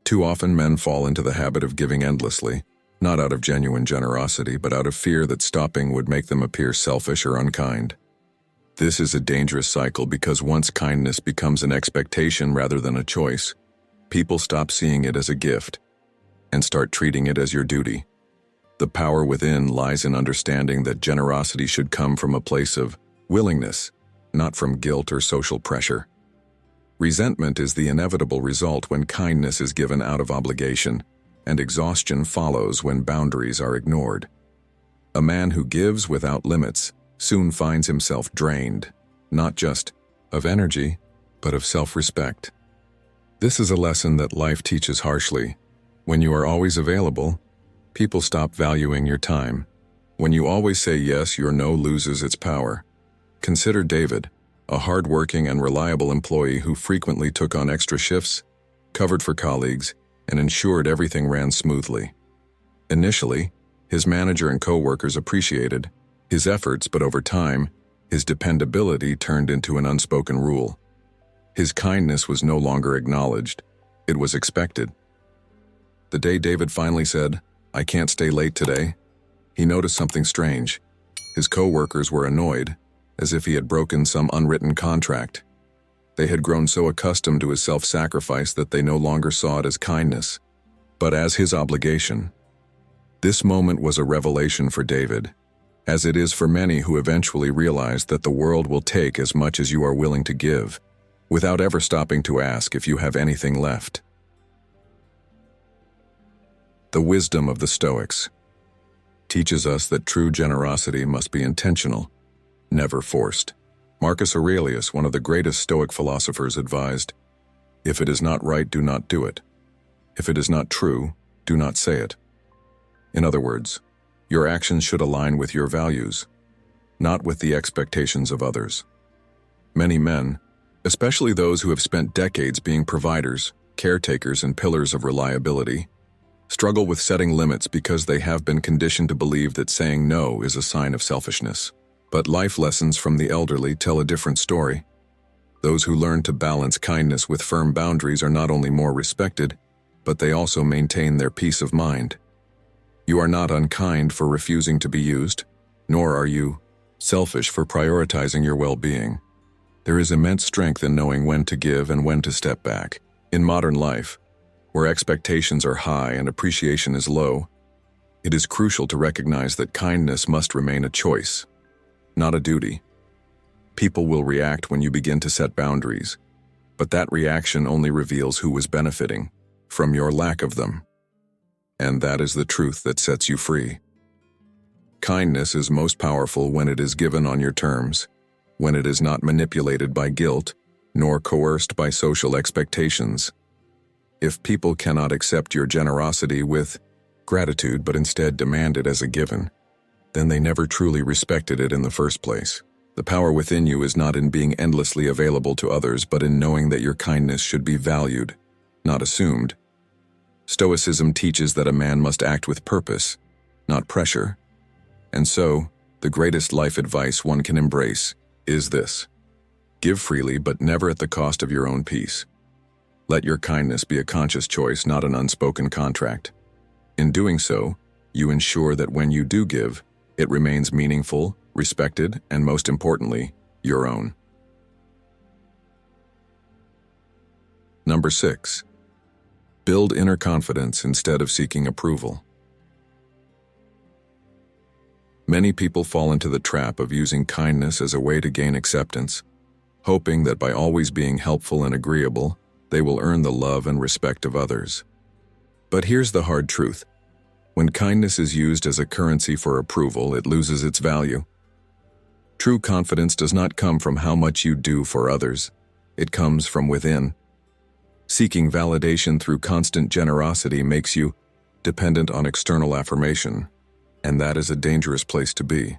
Too often men fall into the habit of giving endlessly, not out of genuine generosity, but out of fear that stopping would make them appear selfish or unkind. This is a dangerous cycle because once kindness becomes an expectation rather than a choice, people stop seeing it as a gift and start treating it as your duty. The power within lies in understanding that generosity should come from a place of willingness, not from guilt or social pressure. Resentment is the inevitable result when kindness is given out of obligation, and exhaustion follows when boundaries are ignored. A man who gives without limits soon finds himself drained, not just of energy, but of self-respect. This is a lesson that life teaches harshly. When you are always available, people stop valuing your time. When you always say yes, your no loses its power. Consider David, a hard-working and reliable employee who frequently took on extra shifts, covered for colleagues, and ensured everything ran smoothly. Initially, his manager and co-workers appreciated his efforts, but over time, his dependability turned into an unspoken rule. His kindness was no longer acknowledged, it was expected. The day David finally said, "I can't stay late today," he noticed something strange. His co-workers were annoyed, as if he had broken some unwritten contract. They had grown so accustomed to his self-sacrifice that they no longer saw it as kindness, but as his obligation. This moment was a revelation for David, as it is for many who eventually realize that the world will take as much as you are willing to give, without ever stopping to ask if you have anything left. The wisdom of the Stoics teaches us that true generosity must be intentional, never forced. Marcus Aurelius, one of the greatest Stoic philosophers, advised, "If it is not right, do not do it. If it is not true, do not say it." In other words, your actions should align with your values, not with the expectations of others. Many men, especially those who have spent decades being providers, caretakers, and pillars of reliability, struggle with setting limits because they have been conditioned to believe that saying no is a sign of selfishness. But life lessons from the elderly tell a different story. Those who learn to balance kindness with firm boundaries are not only more respected, but they also maintain their peace of mind. You are not unkind for refusing to be used, nor are you selfish for prioritizing your well-being. There is immense strength in knowing when to give and when to step back. In modern life, where expectations are high and appreciation is low, it is crucial to recognize that kindness must remain a choice, not a duty. People will react when you begin to set boundaries, but that reaction only reveals who was benefiting from your lack of them. and that is the truth that sets you free. Kindness is most powerful when it is given on your terms, when it is not manipulated by guilt, nor coerced by social expectations. If people cannot accept your generosity with gratitude but instead demand it as a given, then they never truly respected it in the first place. The power within you is not in being endlessly available to others, but in knowing that your kindness should be valued, not assumed. Stoicism teaches that a man must act with purpose, not pressure. And so, the greatest life advice one can embrace is this: give freely, but never at the cost of your own peace. Let your kindness be a conscious choice, not an unspoken contract. In doing so, you ensure that when you do give, it remains meaningful, respected, and most importantly, your own. Number 6. Build inner confidence instead of seeking approval. Many people fall into the trap of using kindness as a way to gain acceptance, hoping that by always being helpful and agreeable, they will earn the love and respect of others. But here's the hard truth. When kindness is used as a currency for approval, it loses its value. True confidence does not come from how much you do for others. It comes from within. Seeking validation through constant generosity makes you dependent on external affirmation, and that is a dangerous place to be.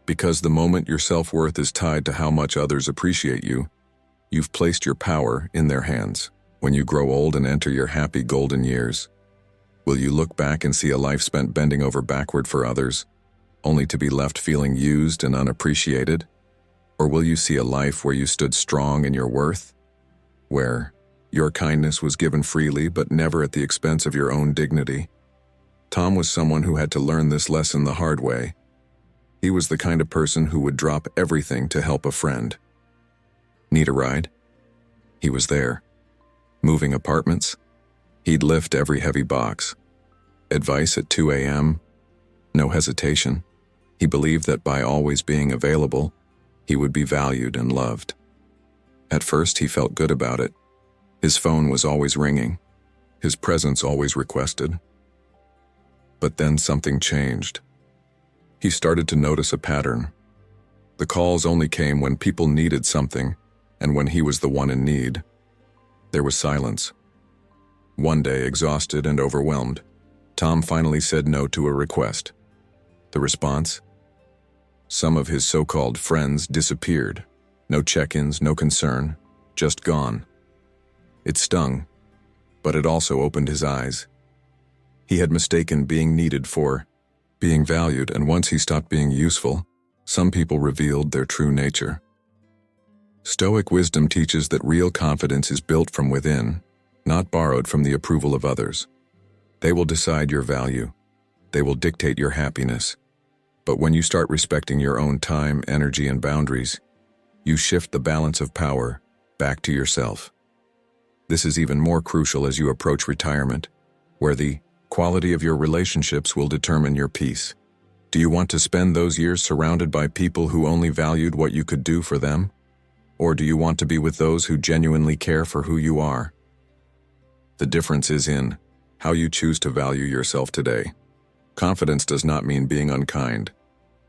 Because the moment your self-worth is tied to how much others appreciate you, you've placed your power in their hands. When you grow old and enter your happy golden years, will you look back and see a life spent bending over backward for others, only to be left feeling used and unappreciated? Or will you see a life where you stood strong in your worth, where your kindness was given freely but never at the expense of your own dignity? Tom was someone who had to learn this lesson the hard way. He was the kind of person who would drop everything to help a friend. Need a ride? He was there. Moving apartments? He'd lift every heavy box. Advice at 2 a.m.? No hesitation. He believed that by always being available, he would be valued and loved. At first, he felt good about it. His phone was always ringing. His presence always requested. But then something changed. He started to notice a pattern. The calls only came when people needed something, and when he was the one in need. There was silence. One day, exhausted and overwhelmed, Tom finally said no to a request. The response? Some of his so-called friends disappeared. No check-ins, no concern, just gone. It stung, but it also opened his eyes. He had mistaken being needed for being valued, and once he stopped being useful, some people revealed their true nature. Stoic wisdom teaches that real confidence is built from within, not borrowed from the approval of others. They will decide your value. They will dictate your happiness. But when you start respecting your own time, energy, and boundaries, you shift the balance of power back to yourself. This is even more crucial as you approach retirement, where the quality of your relationships will determine your peace. Do you want to spend those years surrounded by people who only valued what you could do for them? Or do you want to be with those who genuinely care for who you are? The difference is in how you choose to value yourself today. Confidence does not mean being unkind.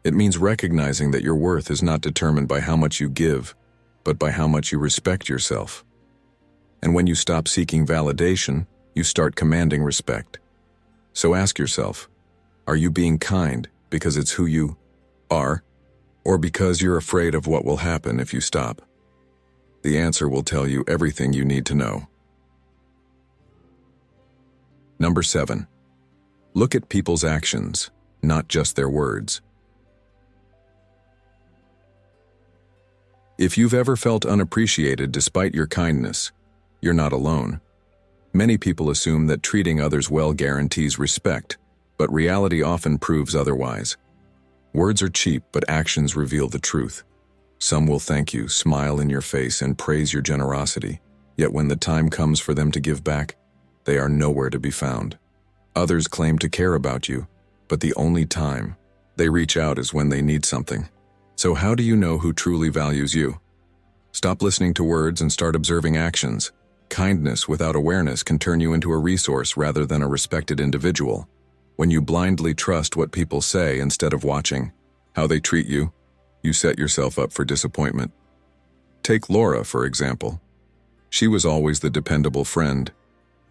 It means recognizing that your worth is not determined by how much you give, but by how much you respect yourself. And when you stop seeking validation, you start commanding respect. So ask yourself, are you being kind because it's who you are, or because you're afraid of what will happen if you stop? The answer will tell you everything you need to know. Number 7. Look at people's actions, not just their words. If you've ever felt unappreciated despite your kindness, you're not alone. Many people assume that treating others well guarantees respect, but reality often proves otherwise. Words are cheap, but actions reveal the truth. Some will thank you, smile in your face, and praise your generosity, yet when the time comes for them to give back, they are nowhere to be found. Others claim to care about you, but the only time they reach out is when they need something. So how do you know who truly values you? Stop listening to words and start observing actions. Kindness without awareness can turn you into a resource rather than a respected individual. When you blindly trust what people say instead of watching how they treat you, you set yourself up for disappointment. Take Laura, for example. She was always the dependable friend,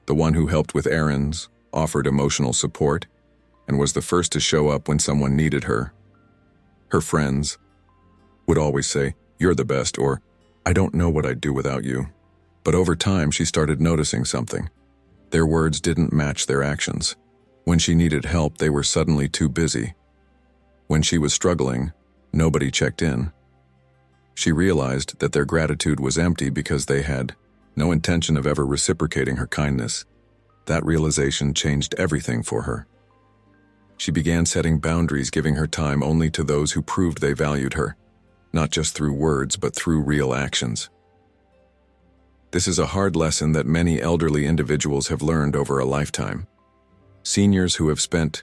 the one who helped with errands, offered emotional support, and was the first to show up when someone needed her. Her friends would always say, "You're the best," or "I don't know what I'd do without you." But over time, she started noticing something. Their words didn't match their actions. When she needed help, they were suddenly too busy. When she was struggling, nobody checked in. She realized that their gratitude was empty because they had no intention of ever reciprocating her kindness. That realization changed everything for her. She began setting boundaries, giving her time only to those who proved they valued her, not just through words, but through real actions. This is a hard lesson that many elderly individuals have learned over a lifetime. Seniors who have spent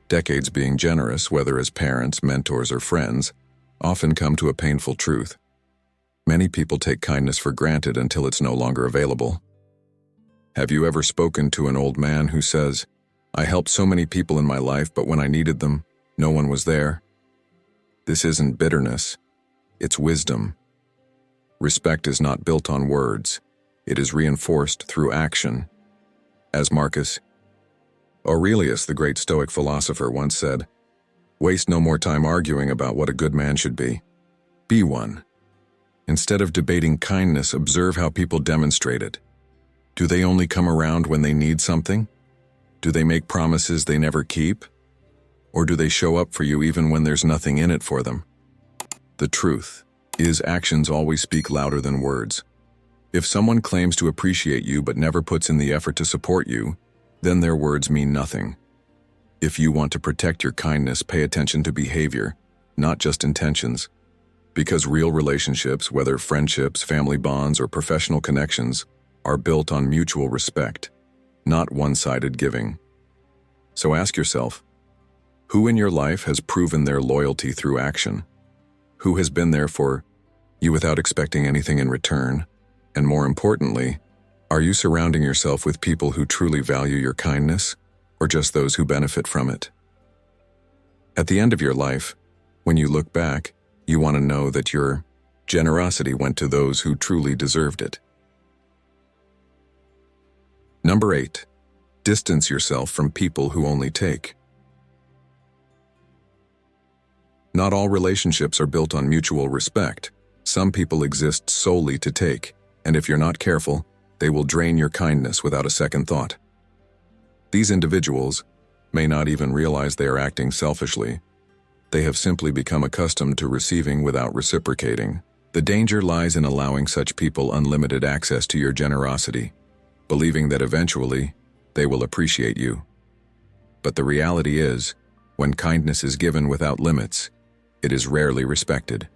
decades being generous, whether as parents, mentors, or friends, often come to a painful truth. Many people take kindness for granted until it's no longer available. Have you ever spoken to an old man who says, "I helped so many people in my life, but when I needed them, no one was there"? This isn't bitterness, it's wisdom. Respect is not built on words, it is reinforced through action. As Marcus Aurelius, the great Stoic philosopher, once said, "Waste no more time arguing about what a good man should be. Be one." Instead of debating kindness, observe how people demonstrate it. Do they only come around when they need something? Do they make promises they never keep? Or do they show up for you even when there's nothing in it for them? The truth is, actions always speak louder than words. If someone claims to appreciate you but never puts in the effort to support you, then their words mean nothing. If you want to protect your kindness, pay attention to behavior, not just intentions. Because real relationships, whether friendships, family bonds, or professional connections, are built on mutual respect, not one-sided giving. So ask yourself, who in your life has proven their loyalty through action? Who has been there for you without expecting anything in return? And more importantly, are you surrounding yourself with people who truly value your kindness, or just those who benefit from it? At the end of your life, when you look back, you want to know that your generosity went to those who truly deserved it. Number 8, distance yourself from people who only take. Not all relationships are built on mutual respect. Some people exist solely to take, and if you're not careful, they will drain your kindness without a second thought. These individuals may not even realize they are acting selfishly. They have simply become accustomed to receiving without reciprocating. The danger lies in allowing such people unlimited access to your generosity, believing that eventually they will appreciate you. But the reality is, when kindness is given without limits, it is rarely respected.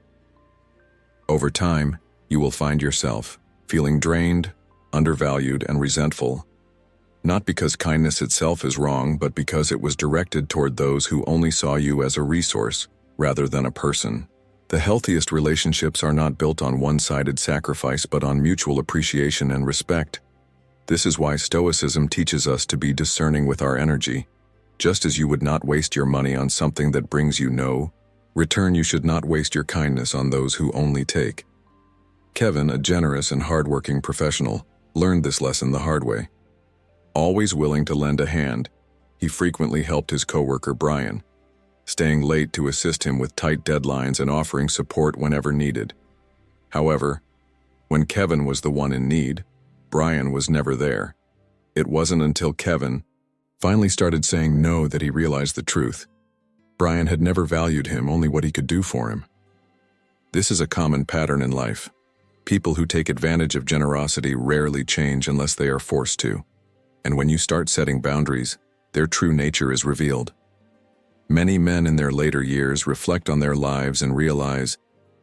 Over time, you will find yourself feeling drained, undervalued, and resentful, not because kindness itself is wrong, but because it was directed toward those who only saw you as a resource rather than a person. The healthiest relationships are not built on one-sided sacrifice, but on mutual appreciation and respect. This is why Stoicism teaches us to be discerning with our energy. Just as you would not waste your money on something that brings you no return, you should not waste your kindness on those who only take. Kevin, a generous and hardworking professional, learned this lesson the hard way. Always willing to lend a hand, he frequently helped his coworker Brian, staying late to assist him with tight deadlines and offering support whenever needed. However, when Kevin was the one in need, Brian was never there. It wasn't until Kevin finally started saying no that he realized the truth. Brian had never valued him, only what he could do for him. This is a common pattern in life. People who take advantage of generosity rarely change unless they are forced to. And when you start setting boundaries, their true nature is revealed. Many men in their later years reflect on their lives and realize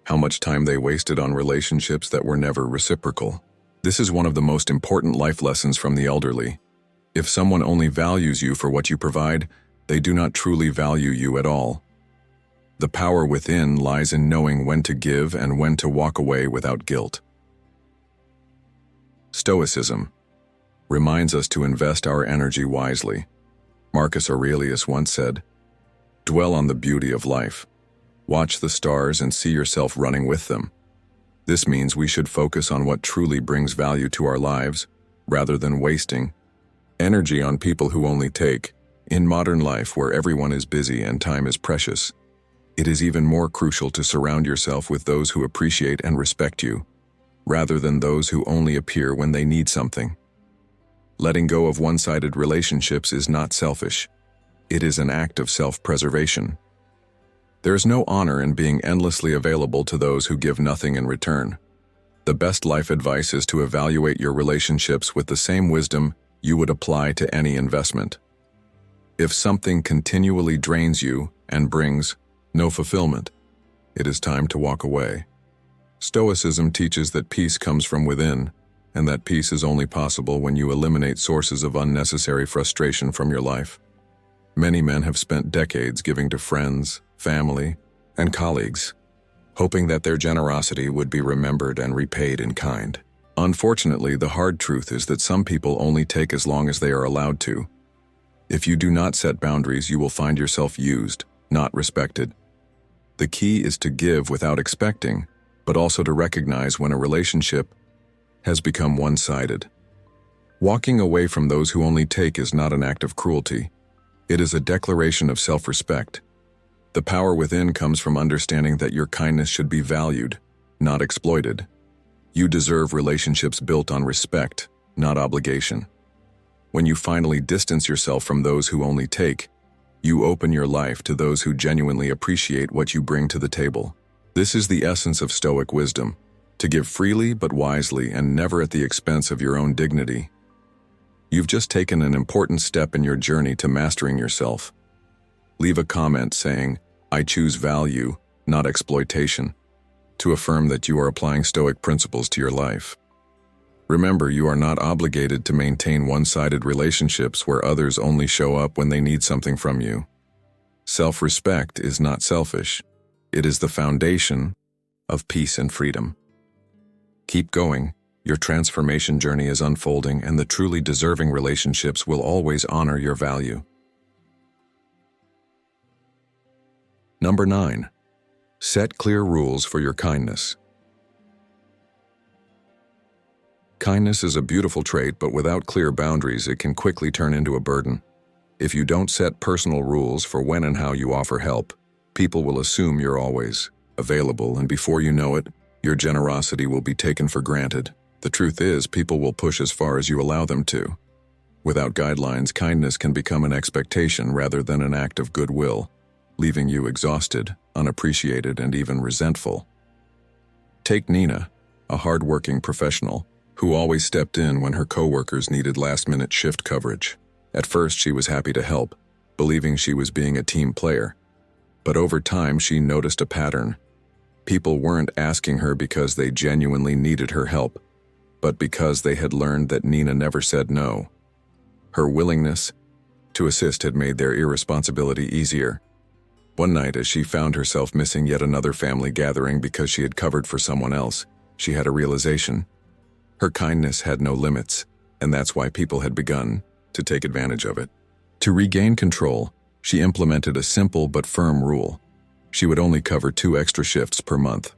how much time they wasted on relationships that were never reciprocal. This is one of the most important life lessons from the elderly. If someone only values you for what you provide, they do not truly value you at all. The power within lies in knowing when to give and when to walk away without guilt. Stoicism reminds us to invest our energy wisely. Marcus Aurelius once said, "Dwell on the beauty of life. Watch the stars and see yourself running with them." This means we should focus on what truly brings value to our lives, rather than wasting energy on people who only take. In modern life, where everyone is busy and time is precious, it is even more crucial to surround yourself with those who appreciate and respect you, rather than those who only appear when they need something. Letting go of one-sided relationships is not selfish. It is an act of self-preservation. There is no honor in being endlessly available to those who give nothing in return. The best life advice is to evaluate your relationships with the same wisdom you would apply to any investment. If something continually drains you and brings no fulfillment, it is time to walk away. Stoicism teaches that peace comes from within, and that peace is only possible when you eliminate sources of unnecessary frustration from your life. Many men have spent decades giving to friends, family, and colleagues, hoping that their generosity would be remembered and repaid in kind. Unfortunately, the hard truth is that some people only take as long as they are allowed to. If you do not set boundaries, you will find yourself used, not respected. The key is to give without expecting, but also to recognize when a relationship has become one-sided. Walking away from those who only take is not an act of cruelty. It is a declaration of self-respect. The power within comes from understanding that your kindness should be valued, not exploited. You deserve relationships built on respect, not obligation. When you finally distance yourself from those who only take, you open your life to those who genuinely appreciate what you bring to the table. This is the essence of Stoic wisdom: to give freely but wisely and never at the expense of your own dignity. You've just taken an important step in your journey to mastering yourself. Leave a comment saying, "I choose value, not exploitation," to affirm that you are applying Stoic principles to your life. Remember, you are not obligated to maintain one-sided relationships where others only show up when they need something from you. Self-respect is not selfish. It is the foundation of peace and freedom. Keep going. Your transformation journey is unfolding, and the truly deserving relationships will always honor your value. Number 9. Set clear rules for your kindness. Kindness is a beautiful trait, but without clear boundaries, it can quickly turn into a burden. If you don't set personal rules for when and how you offer help, people will assume you're always available, and before you know it, your generosity will be taken for granted. The truth is, people will push as far as you allow them to. Without guidelines, kindness can become an expectation rather than an act of goodwill, leaving you exhausted, unappreciated, and even resentful. Take Nina, a hard-working professional, who always stepped in when her coworkers needed last-minute shift coverage. At first, she was happy to help, believing she was being a team player. But over time, she noticed a pattern. People weren't asking her because they genuinely needed her help, but because they had learned that Nina never said no. Her willingness to assist had made their irresponsibility easier. One night, as she found herself missing yet another family gathering because she had covered for someone else, she had a realization. Her kindness had no limits, and that's why people had begun to take advantage of it. To regain control, she implemented a simple but firm rule. She would only cover 2 extra shifts per month.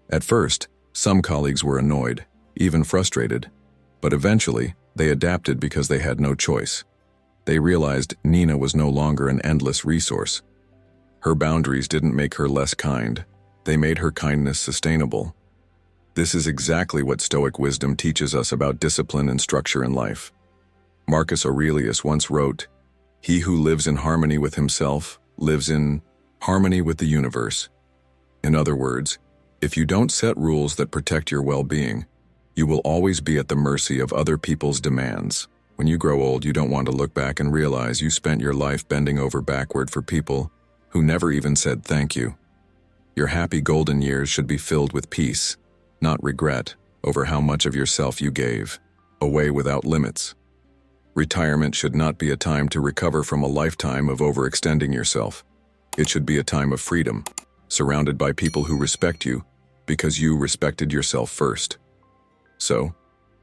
At first, some colleagues were annoyed, even frustrated, but eventually, they adapted because they had no choice. They realized Nina was no longer an endless resource. Her boundaries didn't make her less kind. They made her kindness sustainable. This is exactly what Stoic wisdom teaches us about discipline and structure in life. Marcus Aurelius once wrote, "He who lives in harmony with himself lives in harmony with the universe." In other words, if you don't set rules that protect your well-being, you will always be at the mercy of other people's demands. When you grow old, you don't want to look back and realize you spent your life bending over backward for people who never even said thank you. Your happy golden years should be filled with peace, not regret, over how much of yourself you gave away without limits. Retirement should not be a time to recover from a lifetime of overextending yourself. It should be a time of freedom, surrounded by people who respect you because you respected yourself first. So,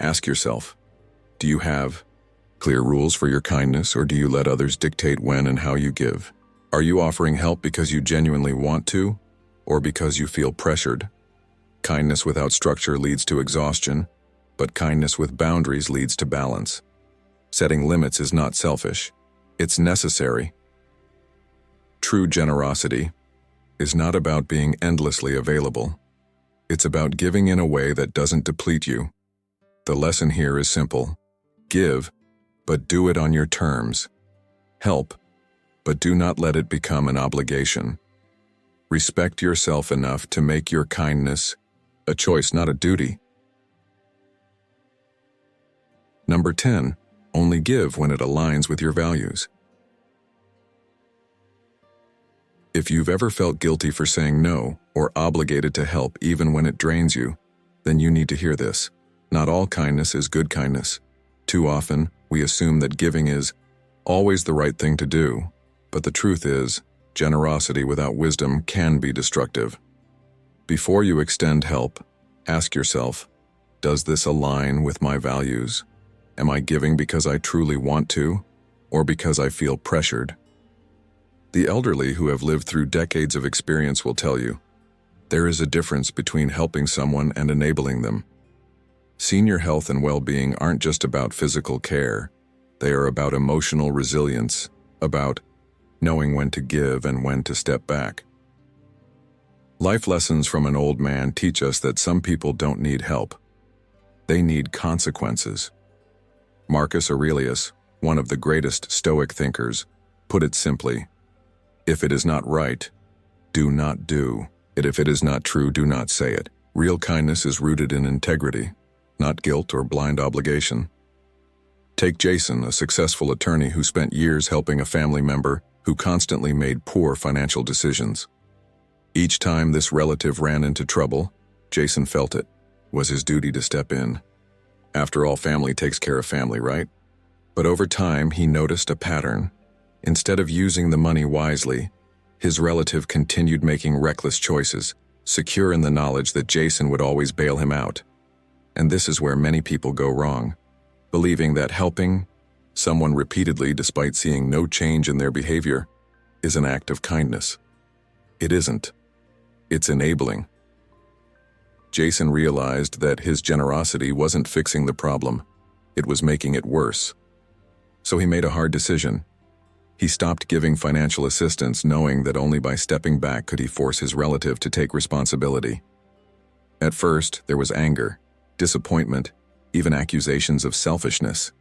Ask yourself, do you have clear rules for your kindness, or do you let others dictate when and how you give? Are you offering help because you genuinely want to, or because you feel pressured? Kindness without structure leads to exhaustion, but kindness with boundaries leads to balance. Setting limits is not selfish, it's necessary. True generosity is not about being endlessly available. It's about giving in a way that doesn't deplete you. The lesson here is simple. Give, but do it on your terms. Help, but do not let it become an obligation. Respect yourself enough to make your kindness a choice, not a duty. Number 10, only give when it aligns with your values. If you've ever felt guilty for saying no or obligated to help even when it drains you, then you need to hear this. Not all kindness is good kindness. Too often, we assume that giving is always the right thing to do, but the truth is, generosity without wisdom can be destructive. Before you extend help, ask yourself, does this align with my values? Am I giving because I truly want to, or because I feel pressured? The elderly who have lived through decades of experience will tell you, there is a difference between helping someone and enabling them. Senior health and well-being aren't just about physical care. They are about emotional resilience, about knowing when to give and when to step back. Life lessons from an old man teach us that some people don't need help. They need consequences. Marcus Aurelius, one of the greatest Stoic thinkers, put it simply, if it is not right, do not do it. If it is not true, do not say it. Real kindness is rooted in integrity, not guilt or blind obligation. Take Jason, a successful attorney who spent years helping a family member who constantly made poor financial decisions. Each time this relative ran into trouble, Jason felt it was his duty to step in. After all, family takes care of family, right? But over time, he noticed a pattern. Instead of using the money wisely, his relative continued making reckless choices, secure in the knowledge that Jason would always bail him out. And this is where many people go wrong, believing that helping someone repeatedly despite seeing no change in their behavior is an act of kindness. It isn't. It's enabling. Jason realized that his generosity wasn't fixing the problem, it was making it worse. So he made a hard decision. He stopped giving financial assistance, knowing that only by stepping back could he force his relative to take responsibility. At first, there was anger, disappointment, even accusations of selfishness.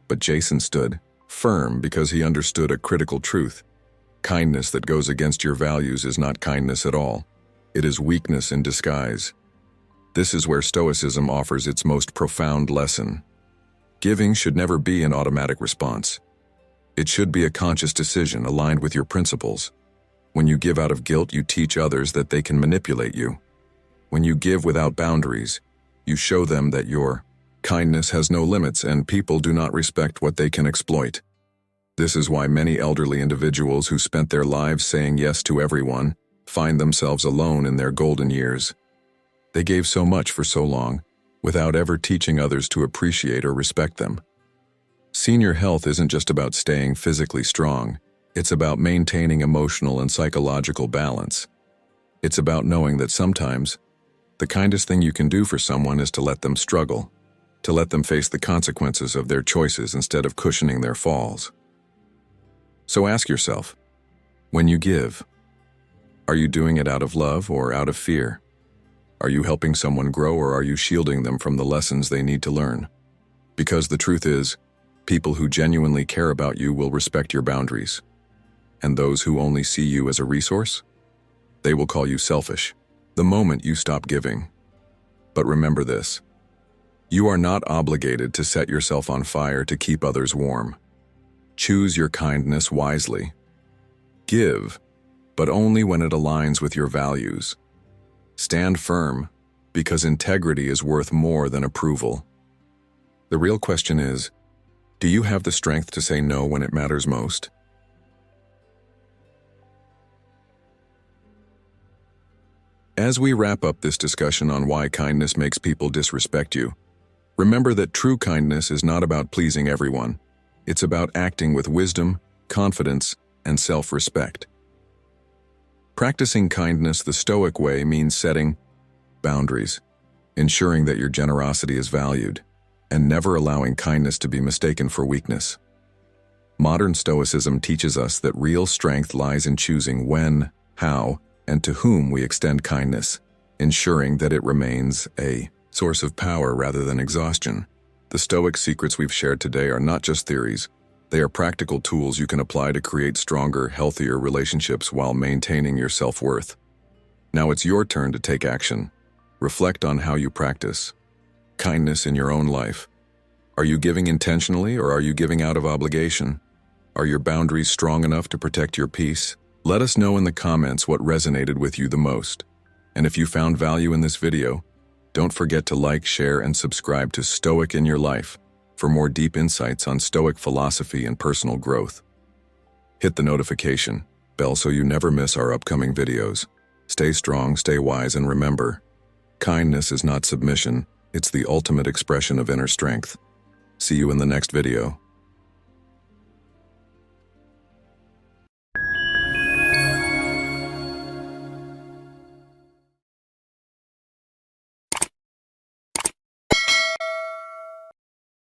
But Jason stood firm because he understood a critical truth. Kindness that goes against your values is not kindness at all. It is weakness in disguise. This is where Stoicism offers its most profound lesson. Giving should never be an automatic response. It should be a conscious decision aligned with your principles. When you give out of guilt, you teach others that they can manipulate you. When you give without boundaries, you show them that your kindness has no limits and people do not respect what they can exploit. This is why many elderly individuals who spent their lives saying yes to everyone find themselves alone in their golden years. They gave so much for so long, without ever teaching others to appreciate or respect them. Senior health isn't just about staying physically strong, it's about maintaining emotional and psychological balance. It's about knowing that sometimes, the kindest thing you can do for someone is to let them struggle, to let them face the consequences of their choices instead of cushioning their falls. So ask yourself, when you give, are you doing it out of love or out of fear? Are you helping someone grow or are you shielding them from the lessons they need to learn? Because the truth is, people who genuinely care about you will respect your boundaries. And those who only see you as a resource, they will call you selfish the moment you stop giving. But remember this, you are not obligated to set yourself on fire to keep others warm. Choose your kindness wisely. Give, but only when it aligns with your values. Stand firm, because integrity is worth more than approval. The real question is, do you have the strength to say no when it matters most? As we wrap up this discussion on why kindness makes people disrespect you, Remember that true kindness is not about pleasing everyone. It's about acting with wisdom, confidence, and self-respect. Practicing kindness the Stoic way means setting boundaries, ensuring that your generosity is valued, and never allowing kindness to be mistaken for weakness. Modern Stoicism teaches us that real strength lies in choosing when, how, and to whom we extend kindness, ensuring that it remains a source of power rather than exhaustion. The Stoic secrets we've shared today are not just theories. They are practical tools you can apply to create stronger, healthier relationships while maintaining your self-worth. Now it's your turn to take action. Reflect on how you practice kindness in your own life. Are you giving intentionally, or are you giving out of obligation? Are your boundaries strong enough to protect your peace? Let us know in the comments what resonated with you the most. And if you found value in this video, don't forget to like, share, and subscribe to Stoic in Your Life for more deep insights on Stoic philosophy and personal growth. Hit the notification bell so you never miss our upcoming videos. Stay strong, stay wise, and remember, kindness is not submission, it's the ultimate expression of inner strength. See you in the next video.